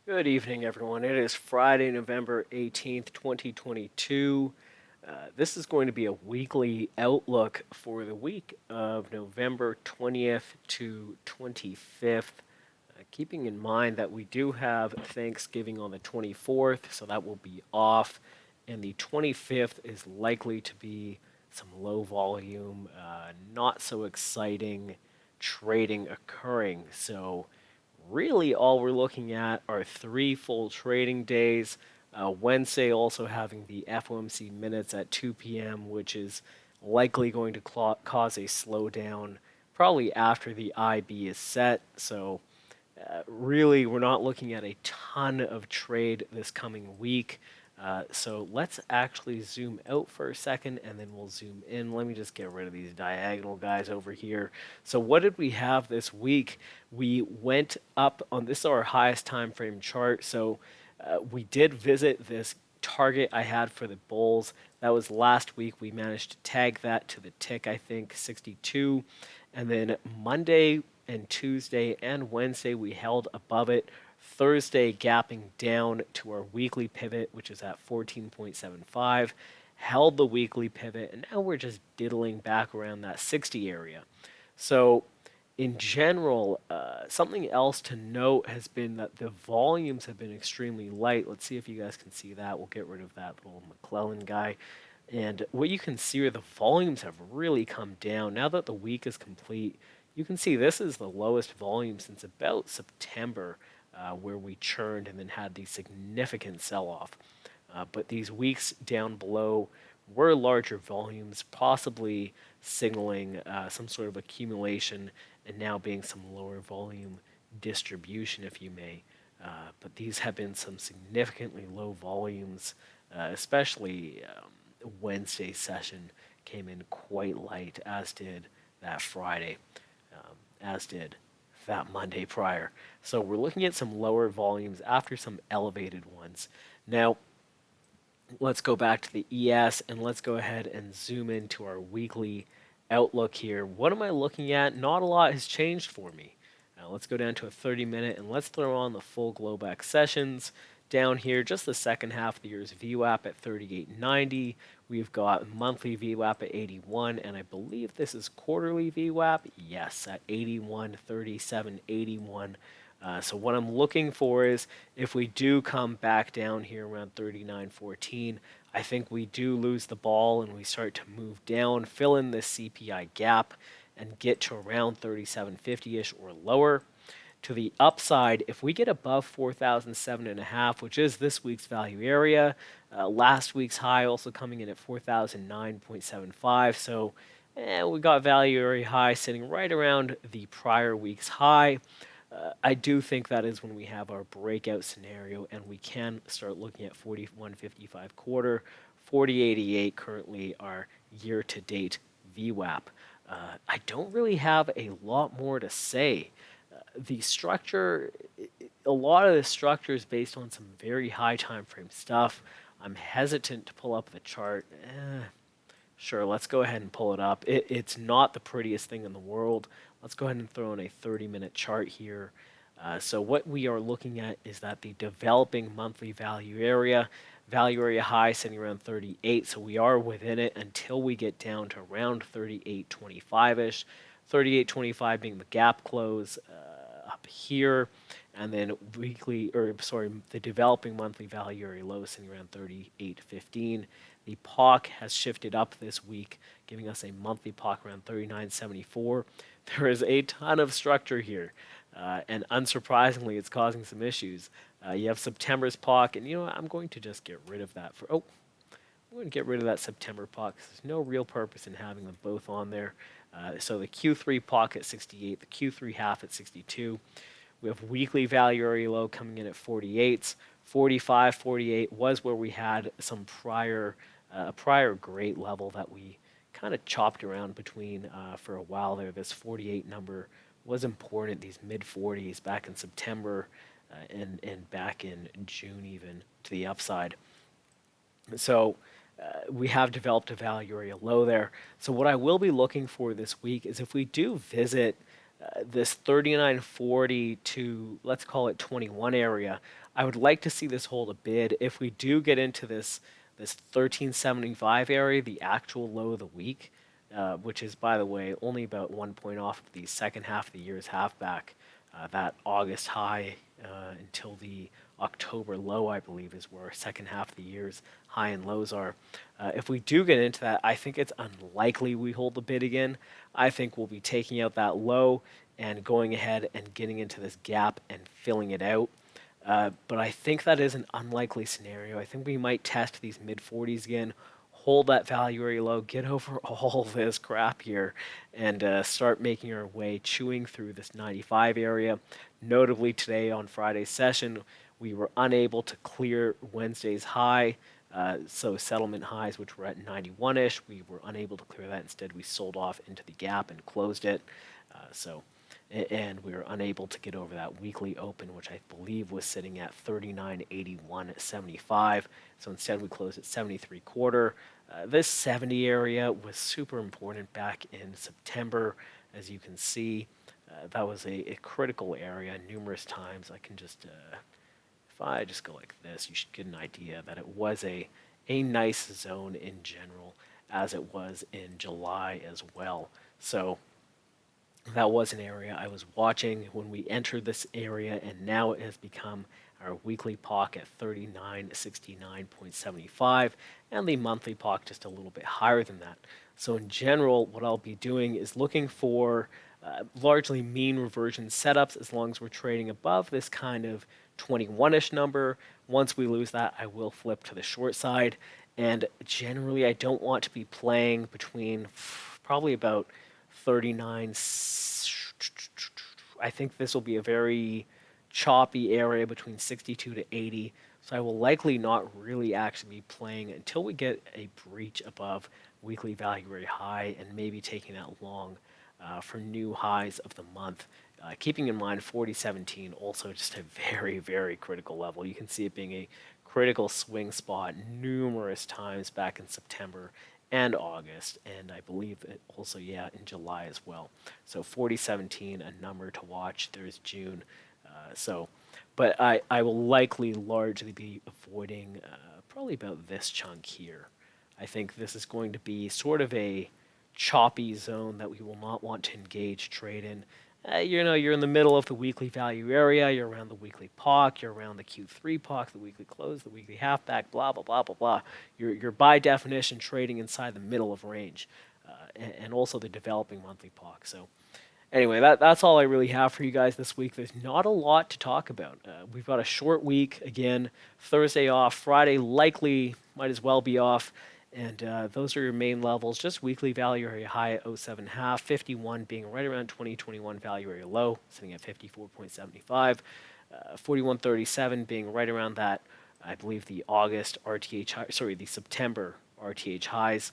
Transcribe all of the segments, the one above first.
Good evening, everyone. It is Friday, November 18th, 2022. This is going to be a weekly outlook for the week of November 20th to 25th. Keeping in mind that we do have Thanksgiving on the 24th, so that will be off. And the 25th is likely to be some low volume, not so exciting trading occurring. So really all we're looking at are 3 full trading days. Wednesday also having the FOMC minutes at 2 p.m., which is likely going to cause a slowdown probably after the IB is set. So really, we're not looking at a ton of trade this coming week. So let's actually zoom out for a second and then we'll zoom in. Let me just get rid of these diagonal guys over here. So what did we have this week? We went up on this is our highest time frame chart. So we did visit this target I had for the bulls. That was last week. We managed to tag that to the tick, I think, 62. And then Monday and Tuesday and Wednesday, we held above it. Thursday, gapping down to our weekly pivot, which is at 14.75. Held the weekly pivot, and now we're just diddling back around that 60 area. So, in general, something else to note has been that the volumes have been extremely light. Let's see if you guys can see that. We'll get rid of that little McClellan guy. And what you can see are the volumes have really come down. Now that the week is complete, you can see this is the lowest volume since about September, where we churned and then had the significant sell-off. But these weeks down below were larger volumes, possibly signaling some sort of accumulation and now being some lower volume distribution, if you may. But these have been some significantly low volumes, especially Wednesday session came in quite light, as did that Friday, as did that Monday prior. So we're looking at some lower volumes after some elevated ones. Now, let's go back to the ES and let's go ahead and zoom into our weekly outlook here. What am I looking at? Not a lot has changed for me. Now let's go down to a 30-minute and let's throw on the full Globex sessions. Down here, just the second half of the year's VWAP at 38.90. We've got monthly VWAP at 81, and I believe this is quarterly VWAP. Yes, at 81, 37, 81. So what I'm looking for is if we do come back down here around 39.14, I think we do lose the ball and we start to move down, fill in this CPI gap, and get to around 37.50-ish or lower. To the upside, if we get above 4,007.5, which is this week's value area, last week's high also coming in at 4,009.75. So we got value area high sitting right around the prior week's high. I do think that is when we have our breakout scenario and we can start looking at 41.55 quarter, 40.88 currently our year-to-date VWAP. I don't really have a lot more to say. The structure, a lot of the structure is based on some very high time frame stuff. I'm hesitant to pull up the chart. Sure, let's go ahead and pull it up. It's not the prettiest thing in the world. Let's go ahead and throw in a 30-minute chart here. So what we are looking at is that the developing monthly value area high sitting around 38, so we are within it until we get down to around 38.25-ish. 38.25 being the gap close up here, and then the developing monthly value area low sitting around 38.15. The POC has shifted up this week, giving us a monthly POC around 39.74. There is a ton of structure here, and unsurprisingly, it's causing some issues. You have September's POC, and you know what? I'm going to just get rid of that I'm going to get rid of that September POC because there's no real purpose in having them both on there. So the Q3 POC at 68, the Q3 half at 62. We have weekly value area low coming in at 48s. 45, 48 was where we had some prior great level that we kind of chopped around between for a while there. This 48 number was important, these mid-40s back in September and back in June even to the upside. So we have developed a value area low there. So what I will be looking for this week is if we do visit this 39.40 to, let's call it 21 area, I would like to see this hold a bid. If we do get into this 1375 area, the actual low of the week, which is, by the way, only about 1 point off of the second half of the year's halfback, that August high until the October low, I believe, is where second half of the year's high and lows are. If we do get into that, I think it's unlikely we hold the bid again. I think we'll be taking out that low and going ahead and getting into this gap and filling it out. But I think that is an unlikely scenario. I think we might test these mid 40s again, hold that value area low, get over all this crap here, and start making our way, chewing through this 95 area. Notably, today on Friday's session, we were unable to clear Wednesday's high. So settlement highs, which were at 91-ish, we were unable to clear that. Instead, we sold off into the gap and closed it. And we were unable to get over that weekly open, which I believe was sitting at 39.81.75. So instead, we closed at 73.25. This 70 area was super important back in September, as you can see. That was a critical area numerous times. I can just, if I just go like this, you should get an idea that it was a nice zone in general, as it was in July as well. So that was an area I was watching when we entered this area, and now it has become our weekly POC at 3969.75, and the monthly POC just a little bit higher than that. So in general, what I'll be doing is looking for largely mean reversion setups as long as we're trading above this kind of 21-ish number. Once we lose that, I will flip to the short side, and generally I don't want to be playing between probably about 39. I think this will be a very choppy area between 62 to 80. So I will likely not really actually be playing until we get a breach above weekly value area high, and maybe taking that long for new highs of the month. Keeping in mind 4017, also just a very, very critical level. You can see it being a critical swing spot numerous times back in September and August, and I believe it also, yeah, in July as well. So 4017, a number to watch. There's June. But I will likely largely be avoiding probably about this chunk here. I think this is going to be sort of a choppy zone that we will not want to engage trade in. You're in the middle of the weekly value area, you're around the weekly POC, you're around the Q3 POC, the weekly close, the weekly halfback, blah, blah, blah, blah, blah. You're by definition trading inside the middle of range, and also the developing monthly POC. So anyway, that's all I really have for you guys this week. There's not a lot to talk about. We've got a short week, again, Thursday off, Friday likely might as well be off. And those are your main levels. Just weekly value area high at 07.5, 51 being right around 2021 value area low, sitting at 54.75, 41.37 being right around that. I believe the the September RTH highs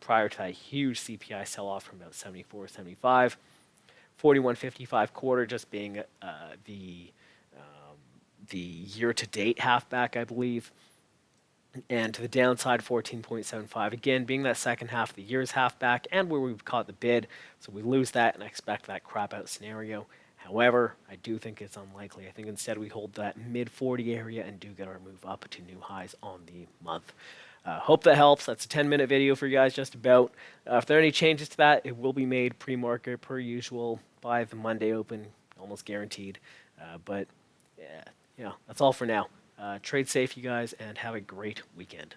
prior to that huge CPI sell-off from about 74.75. 41.55 quarter just being the year-to-date halfback, I believe. And to the downside, 14.75, again, being that second half of the year's halfback and where we've caught the bid. So we lose that, and I expect that crap out scenario. However, I do think it's unlikely. I think instead we hold that mid-40 area and do get our move up to new highs on the month. Hope that helps. That's a 10-minute video for you guys, just about. If there are any changes to that, it will be made pre-market, per usual, by the Monday open, almost guaranteed. But, yeah, that's all for now. Trade safe, you guys, and have a great weekend.